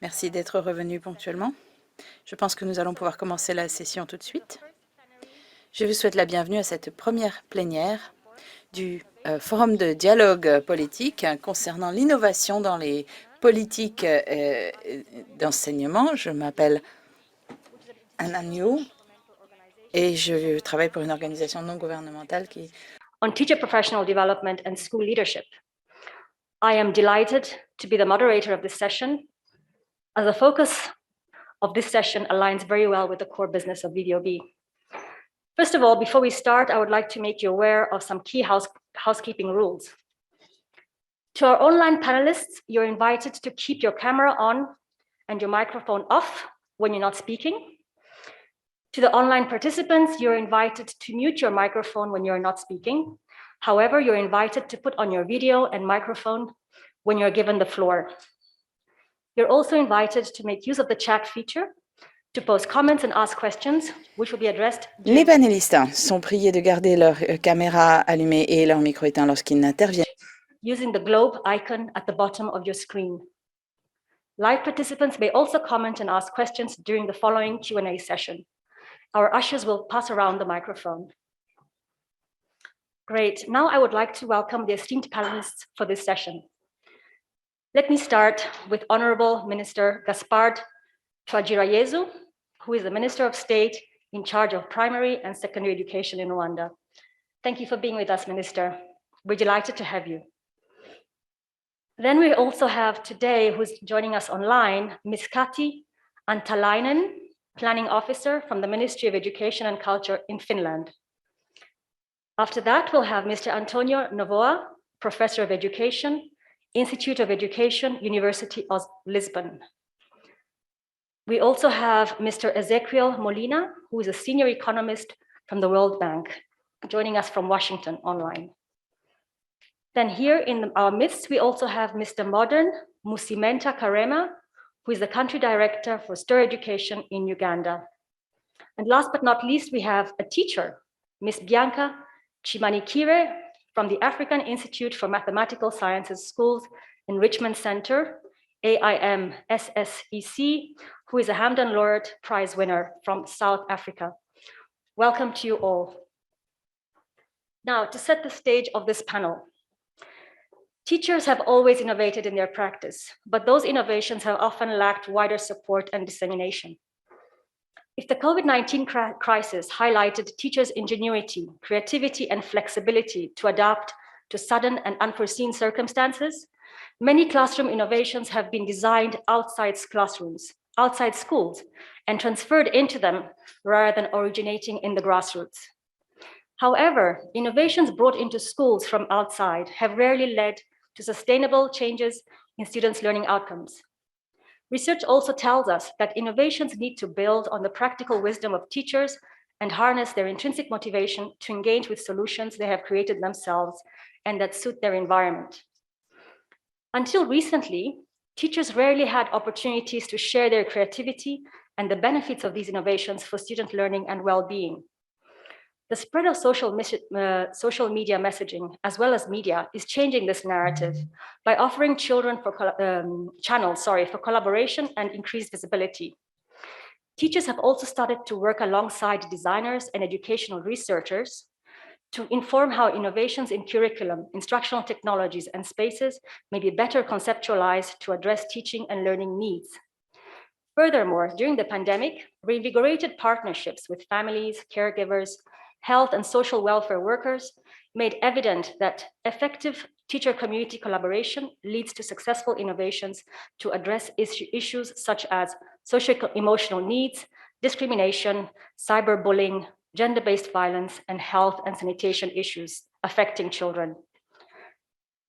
Merci d'être revenu ponctuellement. Je pense que nous allons pouvoir commencer la session tout de suite. Je vous souhaite la bienvenue à cette première plénière du Forum de dialogue politique concernant l'innovation dans les politiques d'enseignement. Je m'appelle António et je travaille pour une organisation non gouvernementale qui... On teacher professional development and school leadership. I am delighted to be the moderator of this session, as the focus of this session aligns very well with the core business of VDOB. First of all, before we start, I would like to make you aware of some key housekeeping rules. To our online panelists, you're invited to keep your camera on and your microphone off when you're not speaking. To the online participants, you're invited to mute your microphone when you're not speaking. However, you're invited to put on your video and microphone when you're given the floor. You're also invited to make use of the chat feature to post comments and ask questions, which will be addressed. Les panélistes sont priés de garder leur caméra allumée et leur micro éteint lorsqu'ils n'interviennent. Using the globe icon at the bottom of your screen. Live participants may also comment and ask questions during the following Q&A session. Our ushers will pass around the microphone. Great. Now I would like to welcome the esteemed panelists for this session. Let me start with Honorable Minister Gaspard Twagirayezu, who is the Minister of State in charge of primary and secondary education in Rwanda. Thank you for being with us, Minister. We're delighted to have you. Then we also have today, who's joining us online, Ms. Kati Antalainen, Planning Officer from the Ministry of Education and Culture in Finland. After that, we'll have Mr. António Novoa, Professor of Education, Institute of Education, University of Lisbon. We also have Mr. Ezequiel Molina, who is a senior economist from the World Bank, joining us from Washington online. Then here in our midst, we also have Mr. Musiimenta Karema, who is the country director for STIR education in Uganda. And last but not least, we have a teacher, Ms. Bianca Chimanikire from the African Institute for Mathematical Sciences Schools Enrichment Center, AIMSSEC, who is a Hamdan Laureate Prize winner from South Africa. Welcome to you all. Now, to set the stage of this panel, teachers have always innovated in their practice, but those innovations have often lacked wider support and dissemination. If the COVID-19 crisis highlighted teachers' ingenuity, creativity, and flexibility to adapt to sudden and unforeseen circumstances, many classroom innovations have been designed outside classrooms, outside schools, and transferred into them rather than originating in the grassroots. However, innovations brought into schools from outside have rarely led to sustainable changes in students' learning outcomes. Research also tells us that innovations need to build on the practical wisdom of teachers and harness their intrinsic motivation to engage with solutions they have created themselves and that suit their environment. Until recently, teachers rarely had opportunities to share their creativity and the benefits of these innovations for student learning and well-being. The spread of social media messaging, as well as media, is changing this narrative by offering children channels for collaboration and increased visibility. Teachers have also started to work alongside designers and educational researchers to inform how innovations in curriculum, instructional technologies, and spaces may be better conceptualized to address teaching and learning needs. Furthermore, during the pandemic, reinvigorated partnerships with families, caregivers, health and social welfare workers made evident that effective teacher-community collaboration leads to successful innovations to address issues such as socio-emotional needs, discrimination, cyberbullying, gender-based violence, and health and sanitation issues affecting children.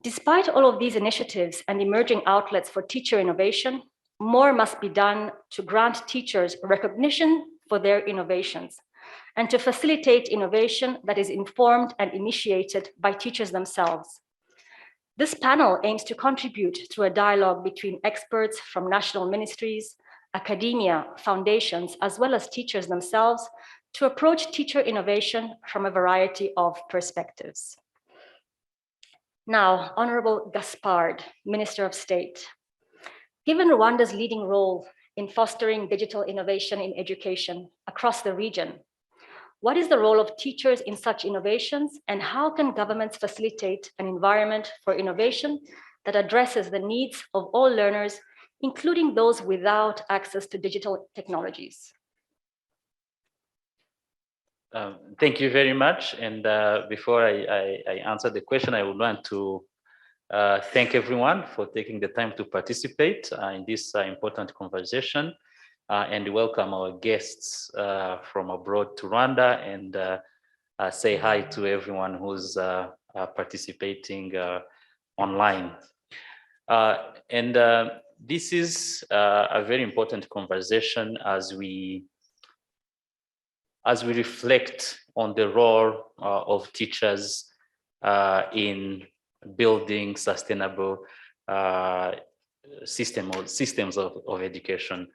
Despite all of these initiatives and emerging outlets for teacher innovation, more must be done to grant teachers recognition for their innovations and to facilitate innovation that is informed and initiated by teachers themselves. This panel aims to contribute through a dialogue between experts from national ministries, academia, foundations, as well as teachers themselves to approach teacher innovation from a variety of perspectives. Now, Honorable Gaspard, Minister of State. Given Rwanda's leading role in fostering digital innovation in education across the region, what is the role of teachers in such innovations, and how can governments facilitate an environment for innovation that addresses the needs of all learners, including those without access to digital technologies? Thank you very much. And before I answer the question, I would want to thank everyone for taking the time to participate in this important conversation, and welcome our guests from abroad to Rwanda, and say hi to everyone who's participating online. This is a very important conversation as we reflect on the role of teachers in building sustainable systems of education.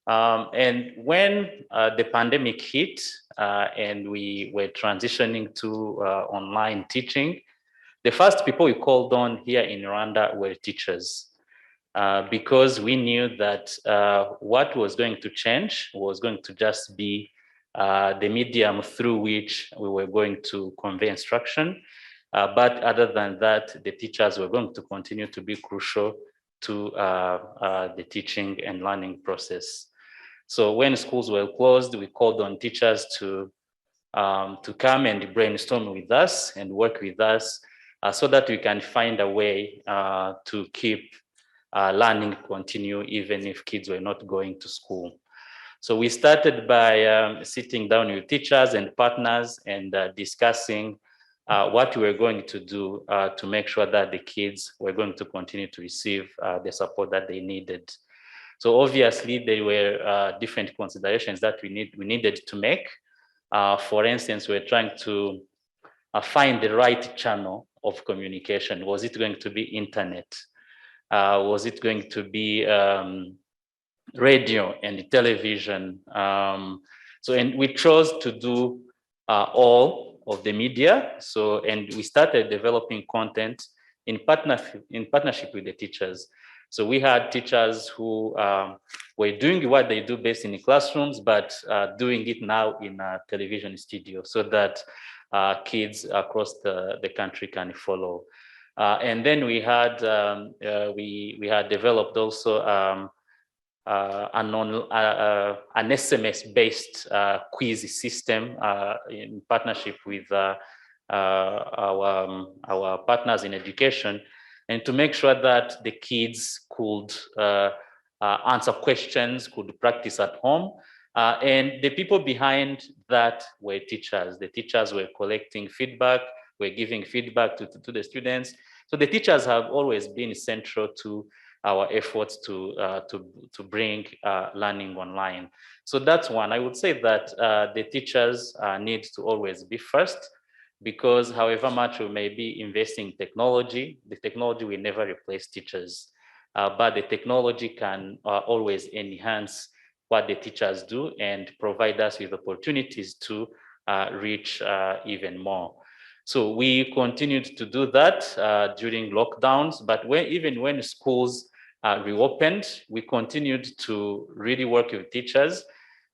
And when the pandemic hit and we were transitioning to online teaching, the first people we called on here in Rwanda were teachers, because we knew that what was going to change was going to just be the medium through which we were going to convey instruction. But other than that, the teachers were going to continue to be crucial to the teaching and learning process. So when schools were closed, we called on teachers to come and brainstorm with us and work with us so that we can find a way to keep learning continue even if kids were not going to school. So we started by sitting down with teachers and partners and discussing what we were going to do to make sure that the kids were going to continue to receive the support that they needed. So obviously there were different considerations that we needed to make. For instance, we're trying to find the right channel of communication. Was it going to be internet? Was it going to be radio and television? And we chose to do all of the media. So, and we started developing content in partnership with the teachers. So we had teachers who were doing what they do best in the classrooms, but doing it now in a television studio so that kids across the country can follow. And then we had we had developed also an SMS-based quiz system in partnership with our partners in education, and to make sure that the kids could answer questions, could practice at home. And the people behind that were teachers. The teachers were collecting feedback, were giving feedback to the students. So the teachers have always been central to our efforts to bring learning online. So that's one. I would say that the teachers need to always be first, because however much we may be investing in technology, the technology will never replace teachers. But the technology can always enhance what the teachers do and provide us with opportunities to reach even more. So we continued to do that during lockdowns, but even when schools reopened, we continued to really work with teachers.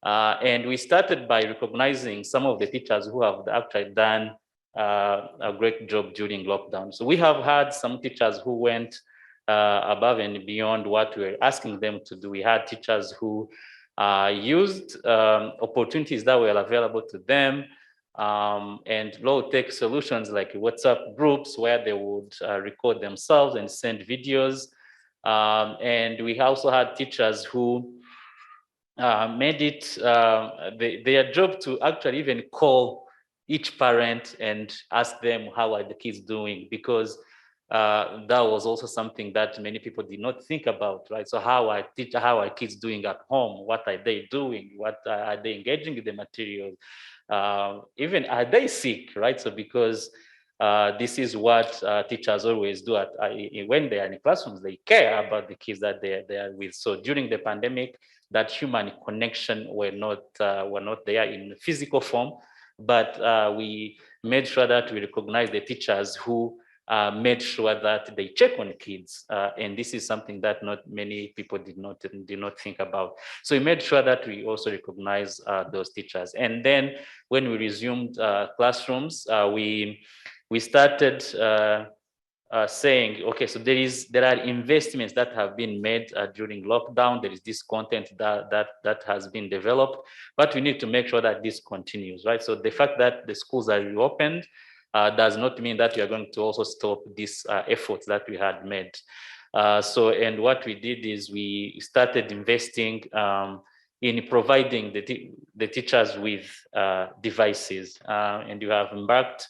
And we started by recognizing some of the teachers who have actually done a great job during lockdown. So we have had some teachers who went above and beyond what we were asking them to do. We had teachers who used opportunities that were available to them, and low-tech solutions like WhatsApp groups where they would record themselves and send videos. And we also had teachers who made it their job to actually even call each parent and ask them how are the kids doing, because that was also something that many people did not think about, right? So how are kids doing at home? What are they doing? What are they engaging with the material? Even are they sick, right? So because this is what teachers always do when they are in classrooms, they care about the kids that they are with. So during the pandemic, that human connection were not there in physical form, but we made sure that we recognize the teachers who made sure that they check on kids. And this is something that not many people did not think about. So we made sure that we also recognize those teachers. And then when we resumed classrooms, we started saying, okay, so there are investments that have been made during lockdown. There is this content that has been developed, but we need to make sure that this continues, right? So the fact that the schools are reopened does not mean that we are going to also stop these efforts that we had made. And what we did is we started investing in providing the teachers with devices, and you have embarked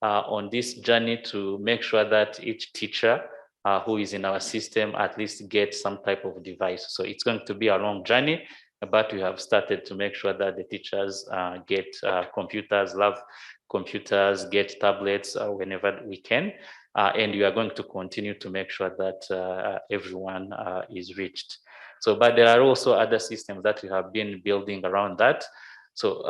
on this journey to make sure that each teacher who is in our system at least gets some type of device. So it's going to be a long journey, but we have started to make sure that the teachers get computers, lab computers, get tablets whenever we can. And we are going to continue to make sure that everyone is reached. So, but there are also other systems that we have been building around that. So,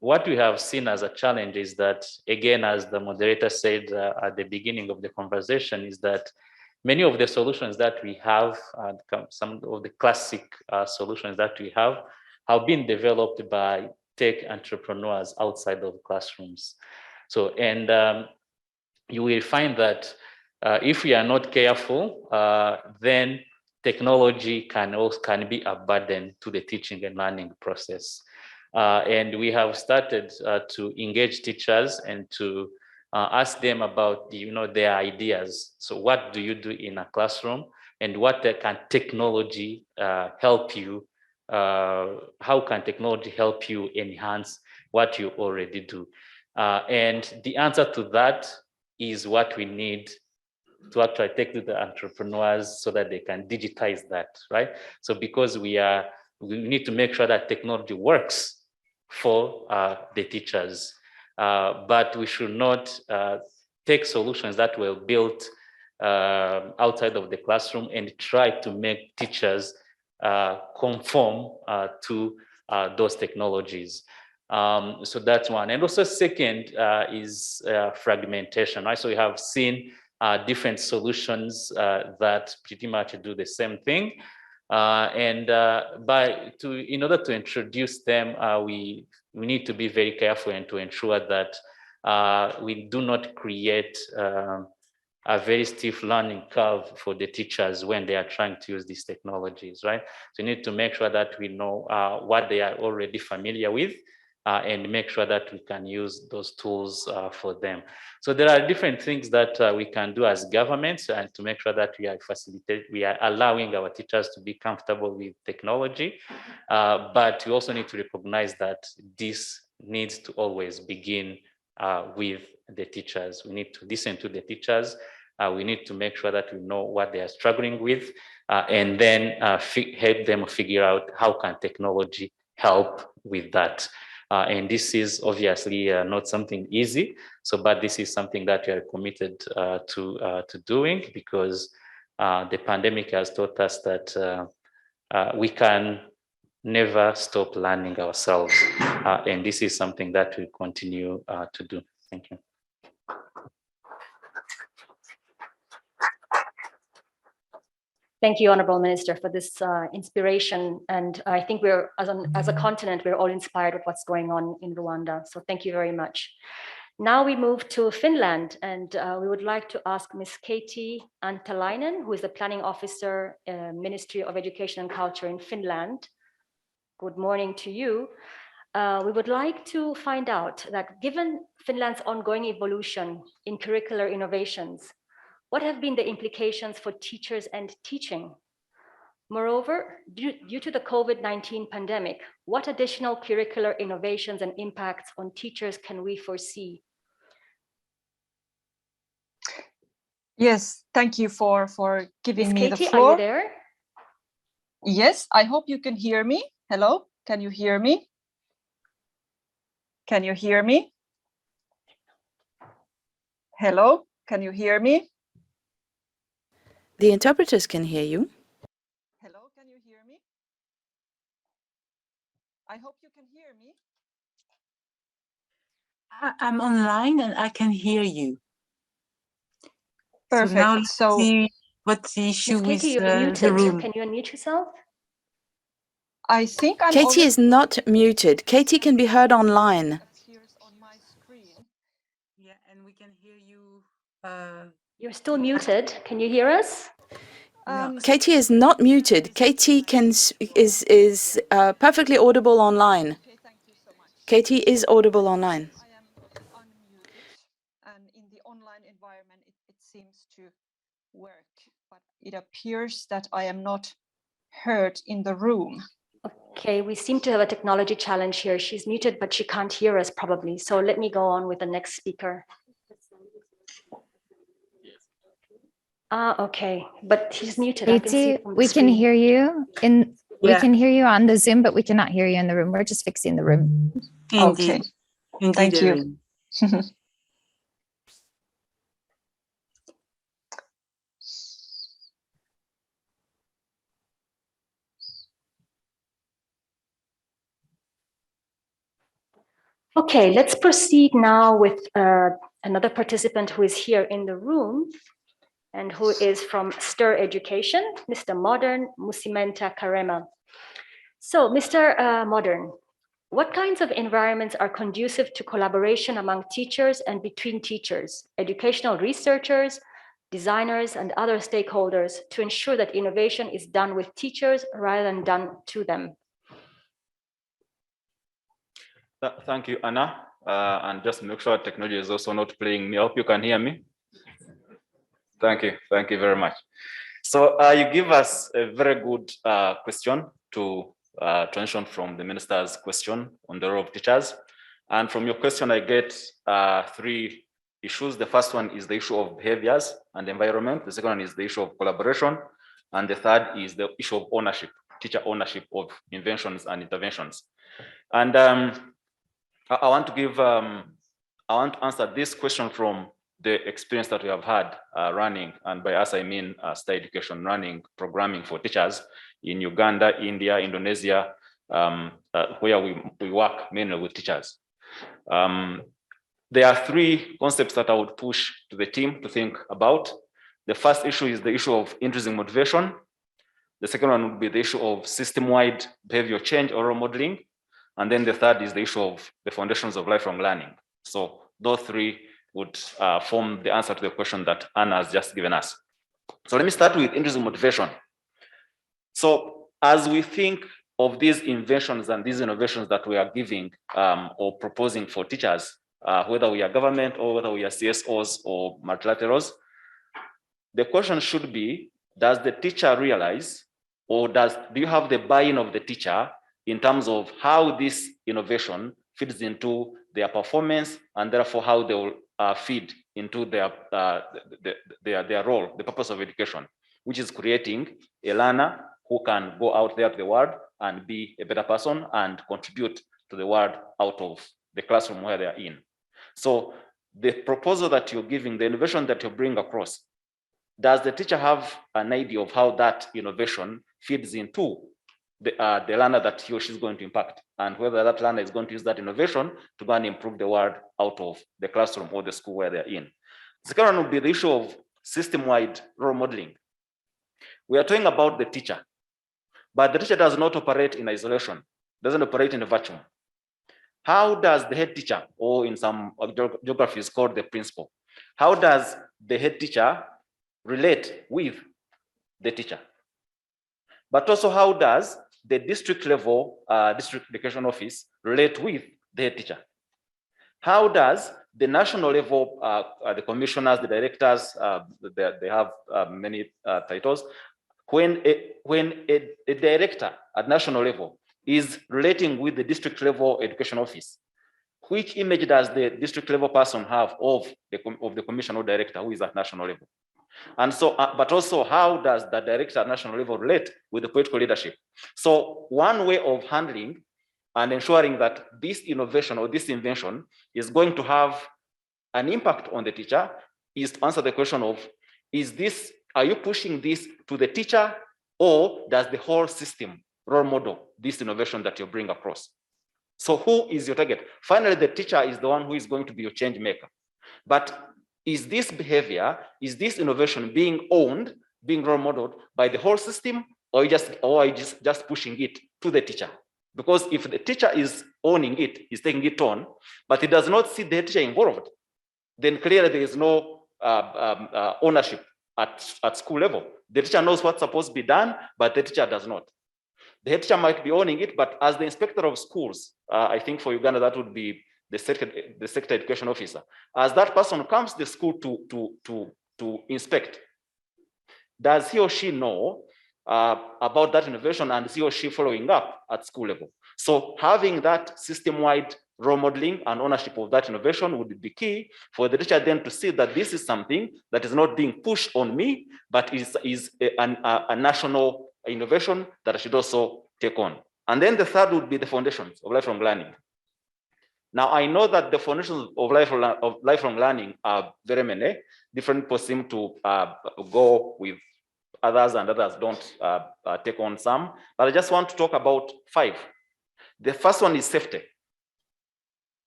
what we have seen as a challenge is that, again, as the moderator said at the beginning of the conversation, is that many of the solutions that we have, some of the classic solutions that we have been developed by tech entrepreneurs outside of classrooms. So, and you will find that if we are not careful, then technology can be a burden to the teaching and learning process. And we have started to engage teachers and to ask them about their ideas. So what do you do in a classroom, and what can technology help you? How can technology help you enhance what you already do? And the answer to that is what we need to actually take to the entrepreneurs so that they can digitize that, right? So because we need to make sure that technology works for the teachers, but we should not take solutions that were built outside of the classroom and try to make teachers conform to those technologies. So that's one. And also second is fragmentation, right? So we have seen different solutions that pretty much do the same thing. In order to introduce them, we need to be very careful and to ensure that we do not create a very steep learning curve for the teachers when they are trying to use these technologies, right? So we need to make sure that we know what they are already familiar with, and make sure that we can use those tools for them. So there are different things that we can do as governments, and to make sure that we are allowing our teachers to be comfortable with technology. But we also need to recognize that this needs to always begin with the teachers. We need to listen to the teachers. We need to make sure that we know what they are struggling with, and then help them figure out how can technology help with that. And this is obviously not something easy. So, but this is something that we are committed to doing, because the pandemic has taught us that we can never stop learning ourselves. And this is something that we continue to do. Thank you. Thank you, Honorable Minister, for this inspiration. And I think we're, as a continent, we're all inspired with what's going on in Rwanda. So thank you very much. Now we move to Finland, and we would like to ask Ms. Katie Antalainen, who is the Planning Officer, Ministry of Education and Culture in Finland. Good morning to you. We would like to find out that given Finland's ongoing evolution in curricular innovations, what have been the implications for teachers and teaching? Moreover, due to the COVID-19 pandemic, what additional curricular innovations and impacts on teachers can we foresee? Yes, thank you for giving me the Katie, floor. are you there? Yes, I hope you can hear me. Hello, can you hear me? Can you hear me? Hello, can you hear me? The interpreters can hear you. Hello, can you hear me? I hope you can hear me. I'm online and I can hear you. Perfect. So now let's see what's the issue Miss with Katie, you're the muted. room. Can you unmute yourself? I think I'm Katie is not muted. Katie can be heard online. appears on my screen. Yeah, and we can hear you. You're still muted. Can you hear us? No. Katie is not muted. Katie is perfectly audible online. Okay, thank you so much. Katie is audible online. I am unmuted, and in the online environment, it seems to work, but it appears that I am not heard in the room. Okay, we seem to have a technology challenge here. She's muted, but she can't hear us probably. So let me go on with the next speaker. Okay, but she's muted. I can see Katie, it on the we can screen. hear you we Yeah. can hear you on the Zoom, but we cannot hear you in the room. We're just fixing the room. Okay. Indeed, Thank you. Erin. Okay, let's proceed now with another participant who is here in the room and who is from STIR Education, Mr. Modern Musiimenta Karema. So, Mr. Modern, what kinds of environments are conducive to collaboration among teachers and between teachers, educational researchers, designers, and other stakeholders to ensure that innovation is done with teachers rather than done to them? Thank you, Anna. And just make sure technology is also not playing me up. You can hear me? Thank you very much. So you give us a very good question to transition from the minister's question on the role of teachers. And from your question, I get three issues. The first one is the issue of behaviors and environment. The second one is the issue of collaboration. And the third is the issue of ownership, teacher ownership of inventions and interventions. And I want to answer this question from the experience that we have had running, and by us I mean STAR Education, running programming for teachers in Uganda, India, Indonesia, where we work mainly with teachers. There are three concepts that I would push to the team to think about. The first issue is the issue of intrinsic motivation. The second one would be the issue of system-wide behavior change or role modeling. And then the third is the issue of the foundations of lifelong learning. So those three would form the answer to the question that Anna has just given us. So let me start with intrinsic motivation. So as we think of these inventions and these innovations that we are giving or proposing for teachers, whether we are government or whether we are CSOs or multilaterals, the question should be, does the teacher realize, or do you have the buy-in of the teacher in terms of how this innovation fits into their performance, and therefore how they will feed into their role, the purpose of education, which is creating a learner who can go out there to the world and be a better person and contribute to the world out of the classroom where they are in. So the proposal that you're giving, the innovation that you bring across, does the teacher have an idea of how that innovation feeds into the learner that he or she is going to impact, and whether that learner is going to use that innovation to go and improve the world out of the classroom or the school where they're in? The second one would be the issue of system-wide role modeling. We are talking about the teacher, but the teacher does not operate in isolation, doesn't operate in a vacuum. How does the head teacher, or in some geographies called the principal, how does the head teacher relate with the teacher? But also, how does the district level, district education office relate with the head teacher? How does the national level, the commissioners, the directors, they have many titles, when a director at national level is relating with the district level education office, which image does the district level person have of the commissioner or director who is at national level? And so, but also, how does the director at national level relate with the political leadership? So one way of handling and ensuring that this innovation or this invention is going to have an impact on the teacher is to answer the question of, are you pushing this to the teacher, or does the whole system role model this innovation that you bring across? So who is your target? Finally, the teacher is the one who is going to be your change maker. But is this behavior, is this innovation being owned, being role modeled by the whole system, or are you just pushing it to the teacher? Because if the teacher is owning it, is taking it on, but he does not see the teacher involved, then clearly there is no ownership at school level. The teacher knows what's supposed to be done, but the teacher does not. The head teacher might be owning it, but as the inspector of schools, I think for Uganda that would be the sector education officer. As that person comes to the school to inspect, does he or she know about that innovation, and is he or she following up at school level? So having that system-wide role modeling and ownership of that innovation would be key for the teacher then to see that this is something that is not being pushed on me, but is a national innovation that I should also take on. And then the third would be the foundations of lifelong learning. Now, I know that the foundations of lifelong learning are very many. Different people seem to go with others, and others don't take on some. But I just want to talk about 5. The first one is safety.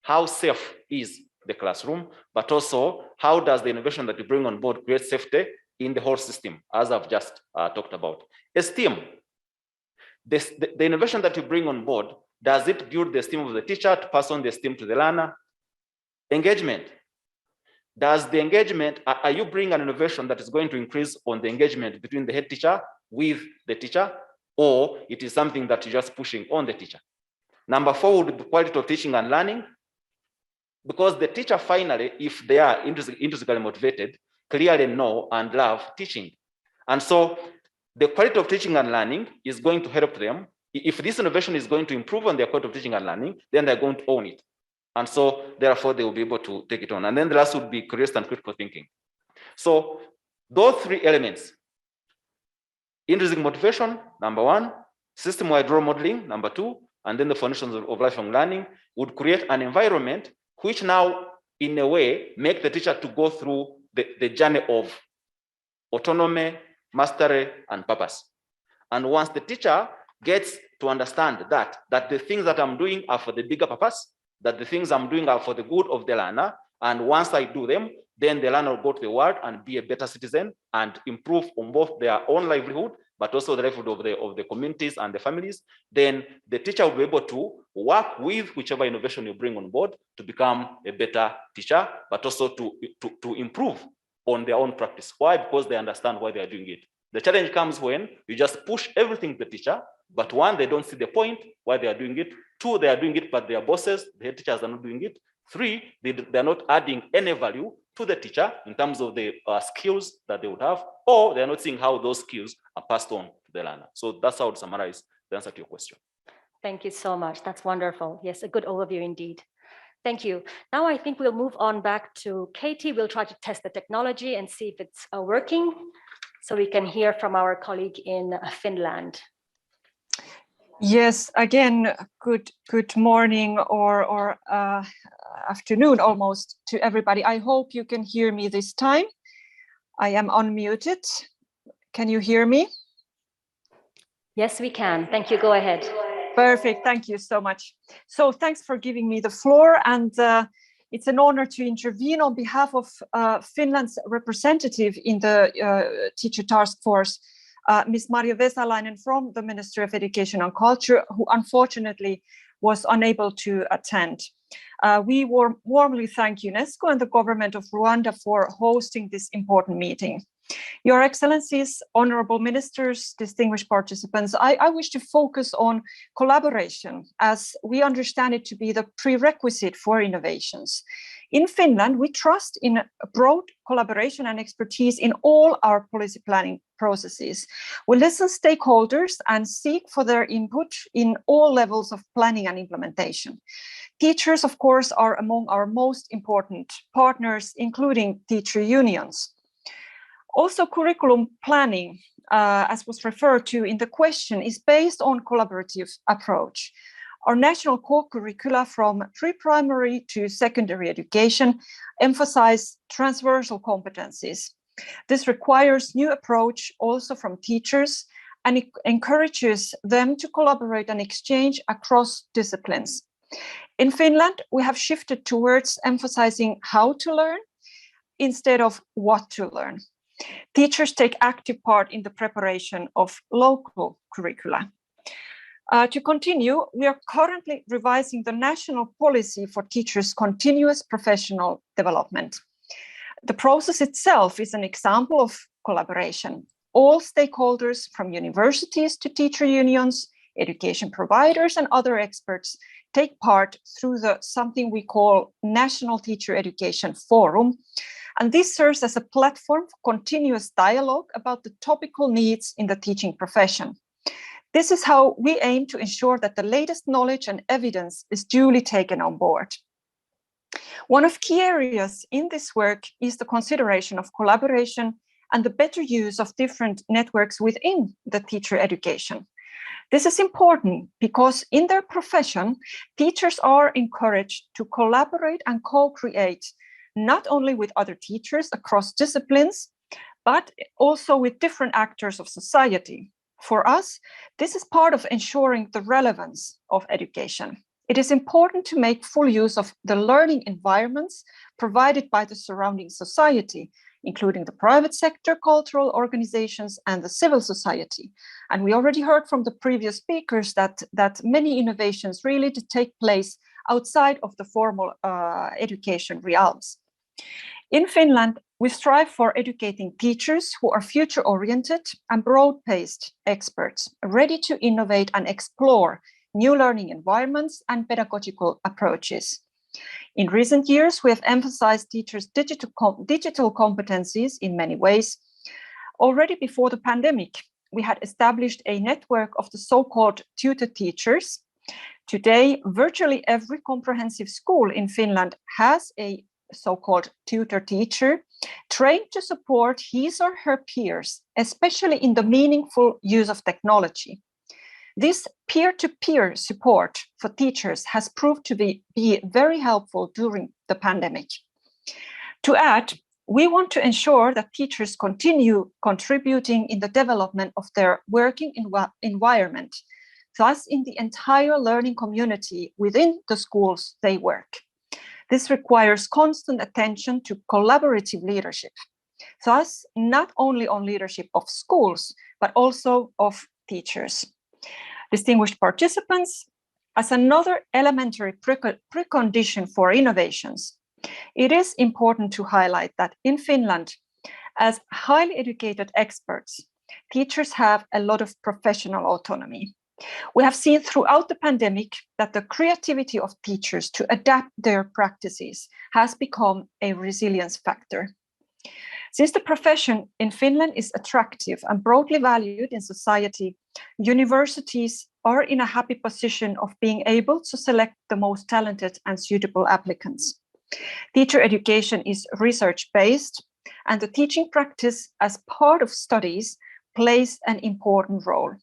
How safe is the classroom, but also how does the innovation that you bring on board create safety in the whole system, as I've just talked about. Esteem. The innovation that you bring on board, does it build the esteem of the teacher to pass on the esteem to the learner? Engagement. Does the engagement, are you bringing an innovation that is going to increase on the engagement between the head teacher with the teacher, or it is something that you're just pushing on the teacher? Number 4 would be quality of teaching and learning, because the teacher finally, if they are intrinsically motivated, clearly know and love teaching. And so the quality of teaching and learning is going to help them. If this innovation is going to improve on their quality of teaching and learning, then they're going to own it. And so therefore they will be able to take it on. And then the last would be curiosity and critical thinking. So those 3 elements, intrinsic motivation, number 1, system-wide role modeling, number 2, and then the foundations of lifelong learning would create an environment which now, in a way, make the teacher to go through the journey of autonomy, mastery, and purpose. And once the teacher gets to understand that the things that I'm doing are for the bigger purpose, that the things I'm doing are for the good of the learner, and once I do them, then the learner will go to the world and be a better citizen and improve on both their own livelihood, but also the livelihood of the communities and the families, then the teacher will be able to work with whichever innovation you bring on board to become a better teacher, but also to improve on their own practice. Why? Because they understand why they are doing it. The challenge comes when you just push everything to the teacher, but 1, they don't see the point why they are doing it. 2, they are doing it, but their bosses, the head teachers are not doing it. 3, they're not adding any value to the teacher in terms of the skills that they would have, or they're not seeing how those skills are passed on to the learner. So that's how I would summarize the answer to your question. Thank you so much. That's wonderful. Yes, a good overview indeed. Thank you. Now I think we'll move on back to Katie. We'll try to test the technology and see if it's working, so we can hear from our colleague in Finland. Yes, again, good morning or afternoon almost to everybody. I hope you can hear me this time. I am unmuted. Can you hear me? Yes, we can. Thank you. Go ahead. Perfect. Thank you so much. So thanks for giving me the floor. And it's an honor to intervene on behalf of Finland's representative in the teacher task force, Ms. Marja Vesalainen from the Ministry of Education and Culture, who unfortunately was unable to attend. We warmly thank UNESCO and the government of Rwanda for hosting this important meeting. Your Excellencies, honorable ministers, distinguished participants, I wish to focus on collaboration, as we understand it to be the prerequisite for innovations. In Finland, we trust in broad collaboration and expertise in all our policy planning processes. We listen to stakeholders and seek for their input in all levels of planning and implementation. Teachers, of course, are among our most important partners, including teacher unions. Also, curriculum planning, as was referred to in the question, is based on collaborative approach. Our national core curricula from pre-primary to secondary education emphasize transversal competencies. This requires new approach also from teachers, and it encourages them to collaborate and exchange across disciplines. In Finland, we have shifted towards emphasizing how to learn instead of what to learn. Teachers take active part in the preparation of local curricula. To continue, we are currently revising the national policy for teachers' continuous professional development. The process itself is an example of collaboration. All stakeholders, from universities to teacher unions, education providers, and other experts, take part through something we call National Teacher Education Forum. And this serves as a platform for continuous dialogue about the topical needs in the teaching profession. This is how we aim to ensure that the latest knowledge and evidence is duly taken on board. One of key areas in this work is the consideration of collaboration and the better use of different networks within the teacher education. This is important because in their profession, teachers are encouraged to collaborate and co-create not only with other teachers across disciplines, but also with different actors of society. For us, this is part of ensuring the relevance of education. It is important to make full use of the learning environments provided by the surrounding society, including the private sector, cultural organizations, and the civil society. And we already heard from the previous speakers that many innovations really did take place outside of the formal education realms. In Finland, we strive for educating teachers who are future-oriented and broad-based experts, ready to innovate and explore new learning environments and pedagogical approaches. In recent years, we have emphasized teachers' digital competencies in many ways. Already before the pandemic, we had established a network of the so-called tutor teachers. Today, virtually every comprehensive school in Finland has a so-called tutor teacher trained to support his or her peers, especially in the meaningful use of technology. This peer-to-peer support for teachers has proved to be very helpful during the pandemic. To add, we want to ensure that teachers continue contributing in the development of their working environment, thus in the entire learning community within the schools they work. This requires constant attention to collaborative leadership, thus not only on leadership of schools, but also of teachers. Distinguished participants, as another elementary precondition for innovations, it is important to highlight that in Finland, as highly educated experts, teachers have a lot of professional autonomy. We have seen throughout the pandemic that the creativity of teachers to adapt their practices has become a resilience factor. Since the profession in Finland is attractive and broadly valued in society, universities are in a happy position of being able to select the most talented and suitable applicants. Teacher education is research-based, and the teaching practice as part of studies plays an important role.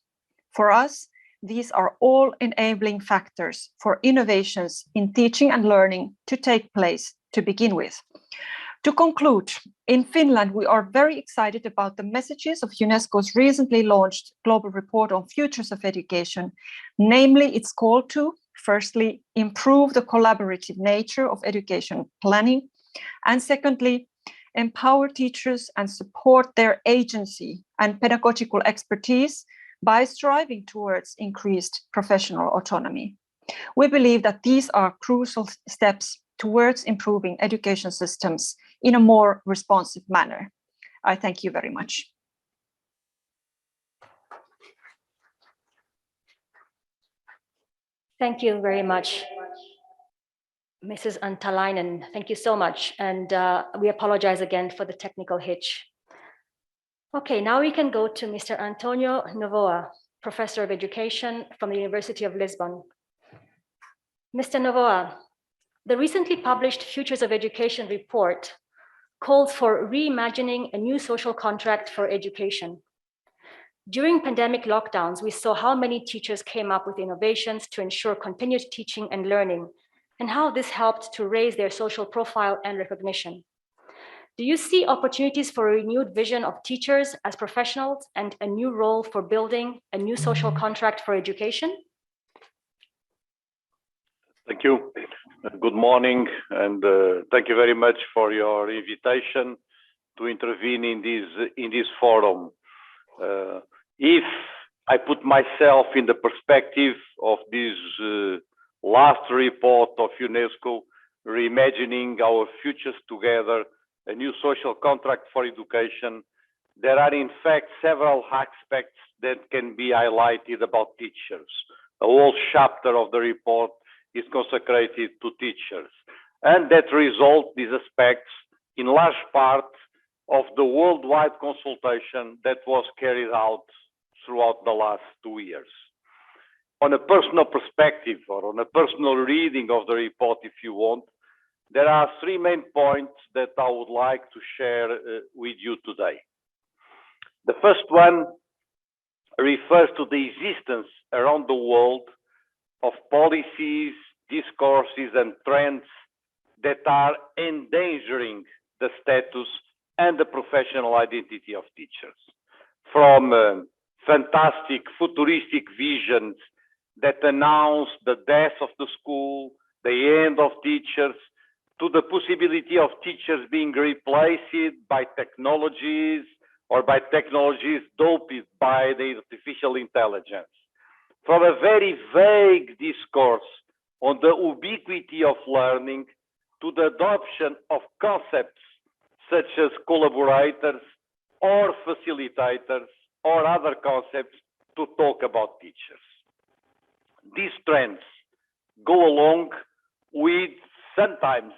For us, these are all enabling factors for innovations in teaching and learning to take place to begin with. To conclude, in Finland, we are very excited about the messages of UNESCO's recently launched Global Report on Futures of Education, namely its call to, firstly, improve the collaborative nature of education planning, and secondly, empower teachers and support their agency and pedagogical expertise by striving towards increased professional autonomy. We believe that these are crucial steps towards improving education systems in a more responsive manner. I thank you very much. Thank you very much, Mrs. Antalainen. Thank you so much. And we apologize again for the technical hitch. Okay, now we can go to Mr. António Novoa, Professor of Education from the University of Lisbon. Mr. Novoa, the recently published Futures of Education report called for reimagining a new social contract for education. During pandemic lockdowns, we saw how many teachers came up with innovations to ensure continued teaching and learning, and how this helped to raise their social profile and recognition. Do you see opportunities for a renewed vision of teachers as professionals and a new role for building a new social contract for education? Thank you. Good morning, and thank you very much for your invitation to intervene in this forum. If I put myself in the perspective of this last report of UNESCO, reimagining our futures together, a new social contract for education, there are in fact several aspects that can be highlighted about teachers. A whole chapter of the report is consecrated to teachers, and that result, these aspects, in large part of the worldwide consultation that was carried out throughout the last 2 years. On a personal perspective, or on a personal reading of the report, if you want, there are 3 main points that I would like to share with you today. The first one refers to the existence around the world of policies, discourses, and trends that are endangering the status and the professional identity of teachers. From fantastic futuristic visions that announce the death of the school, the end of teachers, to the possibility of teachers being replaced by technologies or by technologies doped by the artificial intelligence. From a very vague discourse on the ubiquity of learning to the adoption of concepts such as collaborators or facilitators or other concepts to talk about teachers. These trends go along with sometimes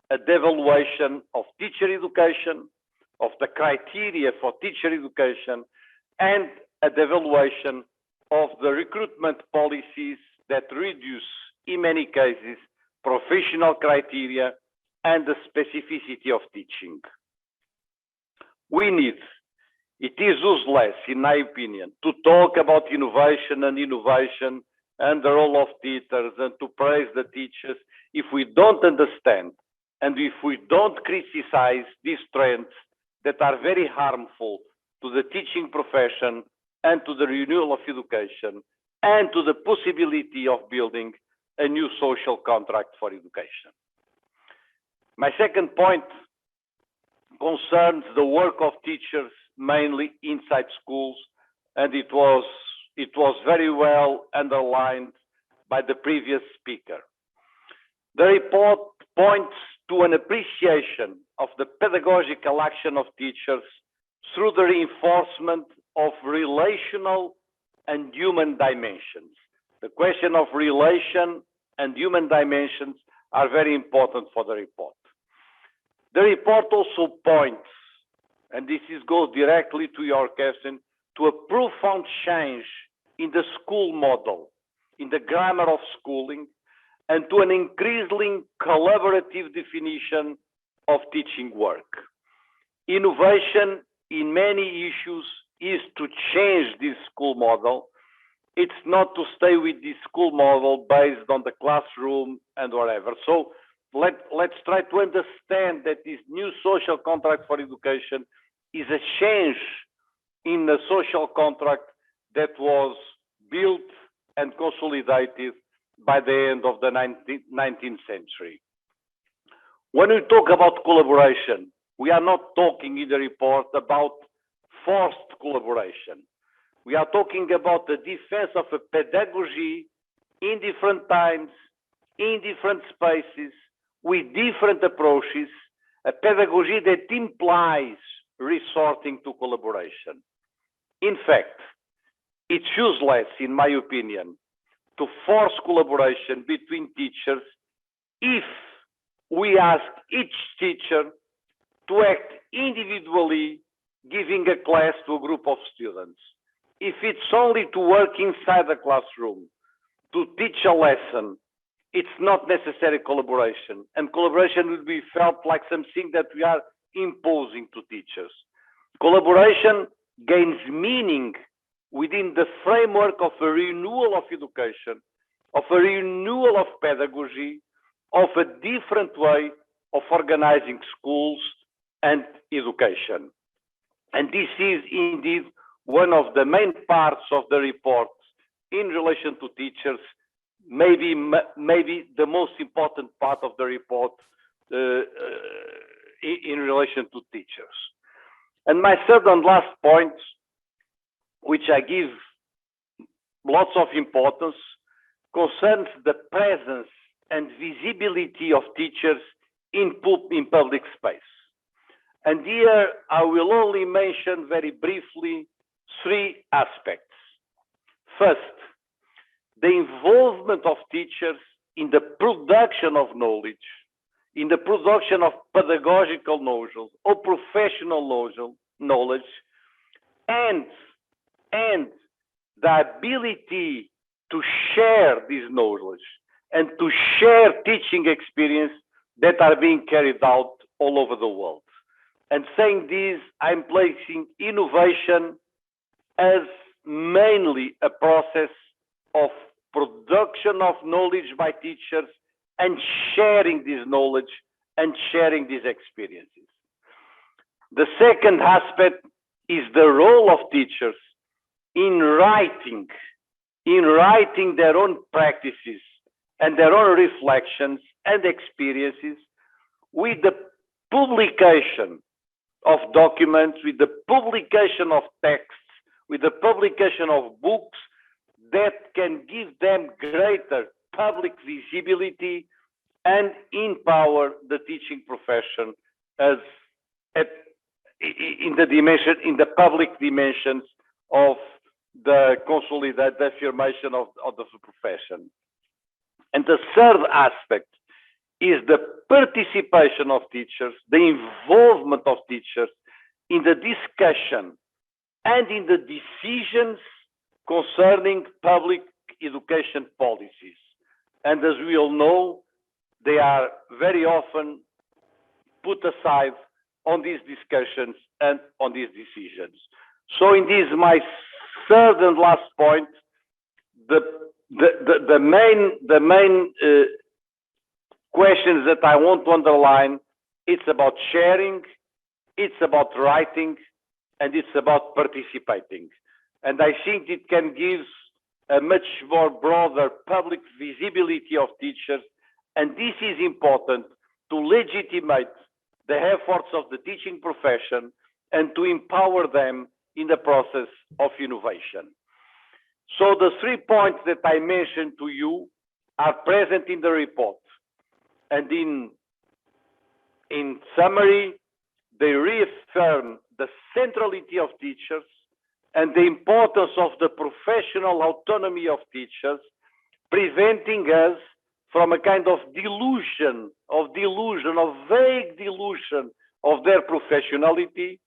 a devaluation of teacher education, of the criteria for teacher education, and a devaluation of the recruitment policies that reduce, in many cases, professional criteria and the specificity of teaching. It is useless, in my opinion, to talk about innovation and the role of teachers and to praise the teachers if we don't understand and if we don't criticize these trends that are very harmful to the teaching profession and to the renewal of education and to the possibility of building a new social contract for education. My second point concerns the work of teachers mainly inside schools, and it was very well underlined by the previous speaker. The report points to an appreciation of the pedagogical action of teachers through the reinforcement of relational and human dimensions. The question of relation and human dimensions are very important for the report. The report also points, and this goes directly to your question, to a profound change in the school model, in the grammar of schooling, and to an increasingly collaborative definition of teaching work. Innovation in many issues is to change this school model. It's not to stay with this school model based on the classroom and whatever. So let's try to understand that this new social contract for education is a change in the social contract that was built and consolidated by the end of the 19th century. When we talk about collaboration, we are not talking in the report about forced collaboration. We are talking about the defense of a pedagogy in different times, in different spaces, with different approaches, a pedagogy that implies resorting to collaboration. In fact, it's useless, in my opinion, to force collaboration between teachers if we ask each teacher to act individually, giving a class to a group of students. If it's only to work inside the classroom, to teach a lesson, it's not necessary collaboration. And collaboration will be felt like something that we are imposing to teachers. Collaboration gains meaning within the framework of a renewal of education, of a renewal of pedagogy, of a different way of organizing schools and education. And this is indeed one of the main parts of the report in relation to teachers maybe the most important part of the report in relation to teachers. And my third and last point, which I give lots of importance, concerns the presence and visibility of teachers in public space. And here I will only mention very briefly three aspects. First, the involvement of teachers in the production of knowledge, in the production of pedagogical knowledge or professional knowledge, and the ability to share this knowledge and to share teaching experience that are being carried out all over the world. And saying this, I'm placing innovation as mainly a process of production of knowledge by teachers and sharing this knowledge and sharing these experiences. The second aspect is the role of teachers in writing their own practices and their own reflections and experiences with the publication of documents, with the publication of texts, with the publication of books that can give them greater public visibility and empower the teaching profession as in the public dimensions of the consolidated affirmation of the profession. And the third aspect is the participation of teachers, the involvement of teachers in the discussion and in the decisions concerning public education policies. And as we all know, they are very often put aside on these discussions and on these decisions. So in this, my third and last point, the main questions that I want to underline, it's about sharing, it's about writing, and it's about participating. And I think it can give a much more broader public visibility of teachers, and this is important to legitimate the efforts of the teaching profession and to empower them in the process of innovation. So the 3 points that I mentioned to you are present in the report. And in summary, they reaffirm the centrality of teachers and the importance of the professional autonomy of teachers, preventing us from a kind of delusion, of vague delusion of their professionality,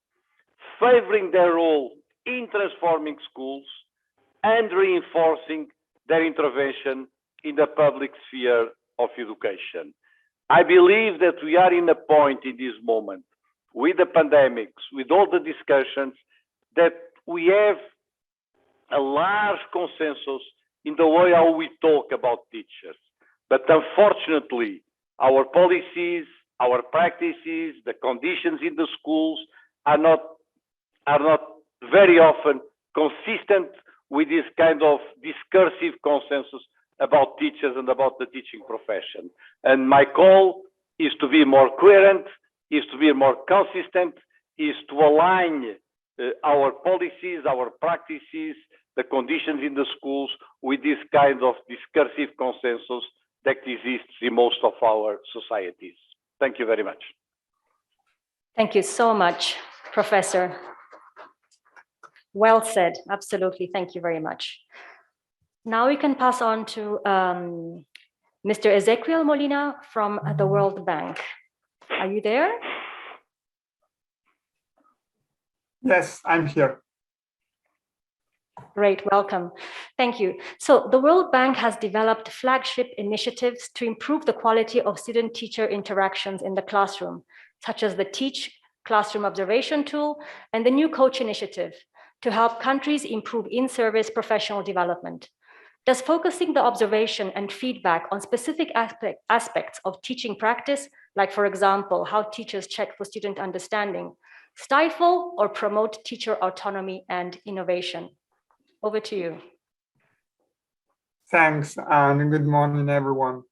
favoring their role in transforming schools and reinforcing their intervention in the public sphere of education. I believe that we are in a point in this moment with the pandemics, with all the discussions, that we have a large consensus in the way how we talk about teachers. But unfortunately, our policies, our practices, the conditions in the schools are not very often consistent with this kind of discursive consensus about teachers and about the teaching profession. And my call is to be more coherent, is to be more consistent, is to align our policies, our practices, the conditions in the schools with this kind of discursive consensus that exists in most of our societies. Thank you very much. Thank you so much, Professor. Well said, absolutely, thank you very much. Now we can pass on to Mr. Ezequiel Molina from the World Bank. Are you there? Yes, I'm here. Great, welcome. Thank you. So the World Bank has developed flagship initiatives to improve the quality of student-teacher interactions in the classroom, such as the Teach Classroom Observation Tool and the New Coach Initiative, to help countries improve in-service professional development. Does focusing the observation and feedback on specific aspects of teaching practice, like for example, how teachers check for student understanding, stifle or promote teacher autonomy and innovation? Over to you. Thanks, and good morning, everyone.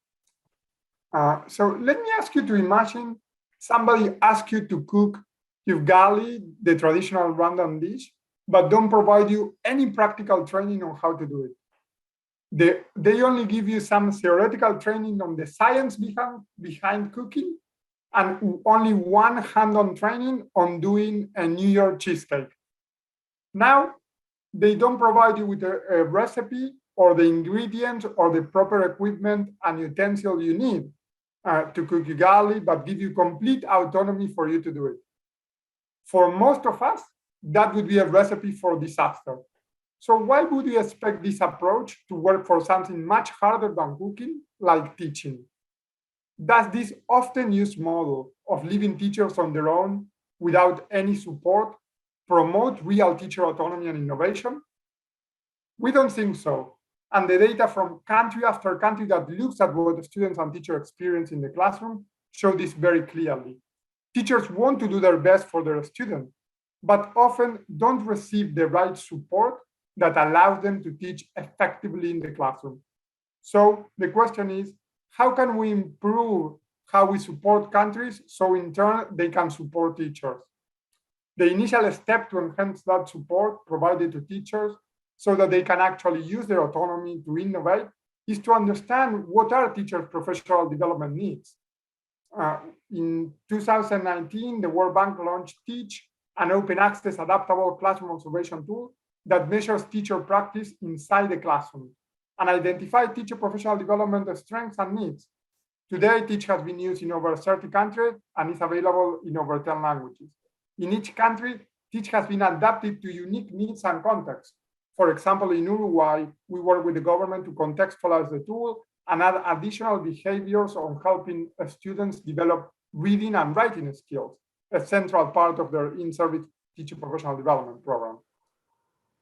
So let me ask you to imagine somebody asks you to cook ugali, the traditional Rwandan dish, but don't provide you any practical training on how to do it. They only give you some theoretical training on the science behind cooking, and only one hand-on training on doing a New York cheesecake. Now, they don't provide you with a recipe or the ingredients or the proper equipment and utensils you need to cook ugali, but give you complete autonomy for you to do it. For most of us, that would be a recipe for disaster. So why would you expect this approach to work for something much harder than cooking, like teaching? Does this often used model of leaving teachers on their own without any support promote real teacher autonomy and innovation? We don't think so. And the data from country after country that looks at what the students and teachers experience in the classroom show this very clearly. Teachers want to do their best for their students, but often don't receive the right support that allows them to teach effectively in the classroom. So the question is, how can we improve how we support countries so in turn they can support teachers? The initial step to enhance that support provided to teachers so that they can actually use their autonomy to innovate is to understand what are teachers' professional development needs. In 2019, the World Bank launched Teach, an open access adaptable classroom observation tool that measures teacher practice inside the classroom and identifies teacher professional development strengths and needs. Today, Teach has been used in over 30 countries and is available in over 10 languages. In each country, Teach has been adapted to unique needs and contexts. For example, in Uruguay, we work with the government to contextualize the tool and add additional behaviors on helping students develop reading and writing skills, a central part of their in-service teacher professional development program.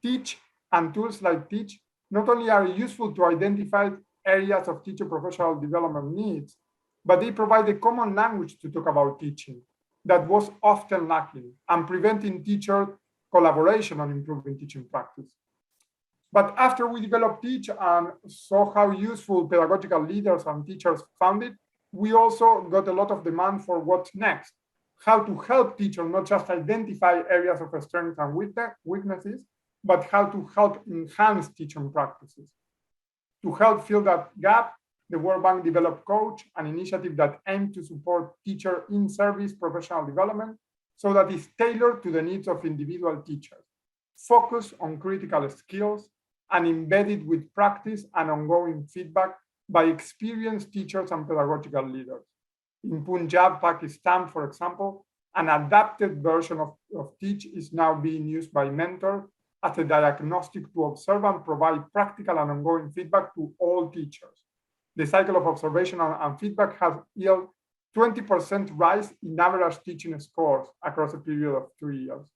Teach and tools like Teach not only are useful to identify areas of teacher professional development needs, but they provide a common language to talk about teaching that was often lacking and preventing teacher collaboration on improving teaching practice. But after we developed Teach and saw how useful pedagogical leaders and teachers found it, we also got a lot of demand for what's next, how to help teachers not just identify areas of strengths and weaknesses, but how to help enhance teaching practices. To help fill that gap, the World Bank developed Coach, an initiative that aimed to support teacher in-service professional development so that it's tailored to the needs of individual teachers, focused on critical skills, and embedded with practice and ongoing feedback by experienced teachers and pedagogical leaders. In Punjab, Pakistan, for example, an adapted version of Teach is now being used by mentors as a diagnostic to observe and provide practical and ongoing feedback to all teachers. The cycle of observation and feedback has yielded 20% rise in average teaching scores across a period of 3 years.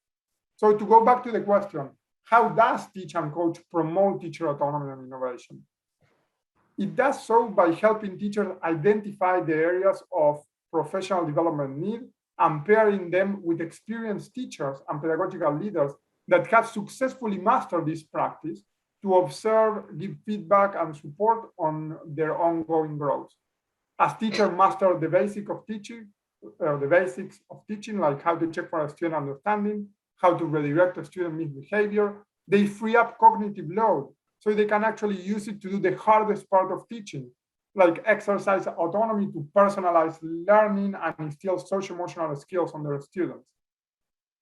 So to go back to the question, how does Teach and Coach promote teacher autonomy and innovation? It does so by helping teachers identify the areas of professional development need and pairing them with experienced teachers and pedagogical leaders that have successfully mastered this practice to observe, give feedback, and support on their ongoing growth. As teachers master the basics of teaching, like how to check for a student understanding, how to redirect a student misbehavior, they free up cognitive load so they can actually use it to do the hardest part of teaching, like exercise autonomy to personalize learning and instill social-emotional skills on their students.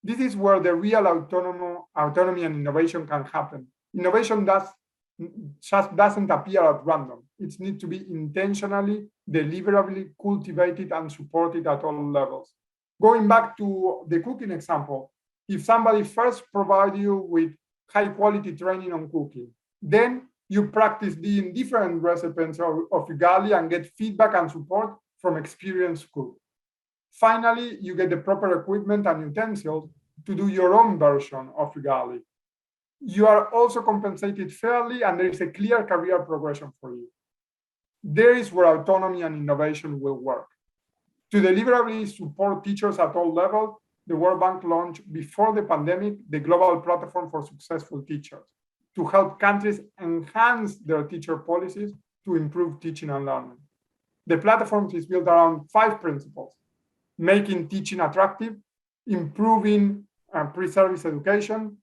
This is where the real autonomy and innovation can happen. Innovation just doesn't appear at random. It needs to be intentionally, deliberately cultivated and supported at all levels. Going back to the cooking example, if somebody first provides you with high quality training on cooking, then you practice doing different recipes of ugali and get feedback and support from experienced cooks. Finally, you get the proper equipment and utensils to do your own version of ugali. You are also compensated fairly, and there is a clear career progression for you. There is where autonomy and innovation will work. To deliberately support teachers at all levels, the World Bank launched before the pandemic the Global Platform for Successful Teachers, to help countries enhance their teacher policies to improve teaching and learning. The platform is built around 5 principles: making teaching attractive, improving pre-service education,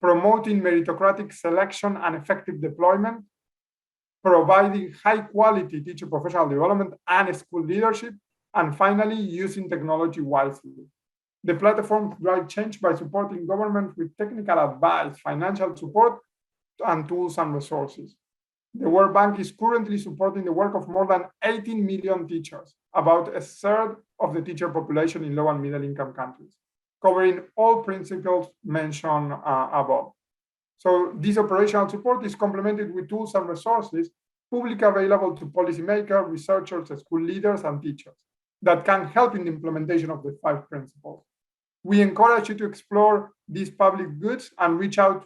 promoting meritocratic selection and effective deployment, providing high-quality teacher professional development and school leadership, and finally, using technology wisely. The platform drives change by supporting government with technical advice, financial support, and tools and resources. The World Bank is currently supporting the work of more than 18 million teachers, about a third of the teacher population in low and middle income countries, covering all principles mentioned above. So this operational support is complemented with tools and resources publicly available to policymakers, researchers, school leaders, and teachers that can help in the implementation of the 5 principles. We encourage you to explore these public goods and reach out